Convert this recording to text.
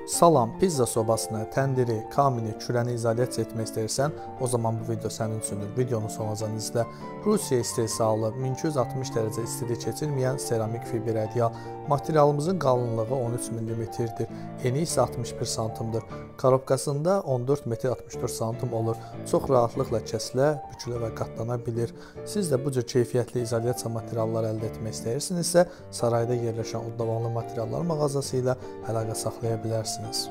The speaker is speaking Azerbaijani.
Salam, pizza sobasını, təndiri, kamini, kürəni izolyasiya etmək istəyirsən, o zaman bu video sənin üçündür. Videonun sonuncan izlə. Rusiya istehsalı 1260 dərəcə istilik keçirməyən seramik fiber ədyal. Materialımızın qalınlığı 13 mm-dir, eni isə 61 sm-dır. Korobkasında 14 metr 64 sm olur. Çox rahatlıqla kəsilə, bükülə və qatlana bilir. Siz də bu cür keyfiyyətli izolyasiya materialları əldə etmək istəyirsinizsə, sarayda yerləşən Uddavanlı materiallar mağazası ilə əlaqə saxlaya bilərsiniz.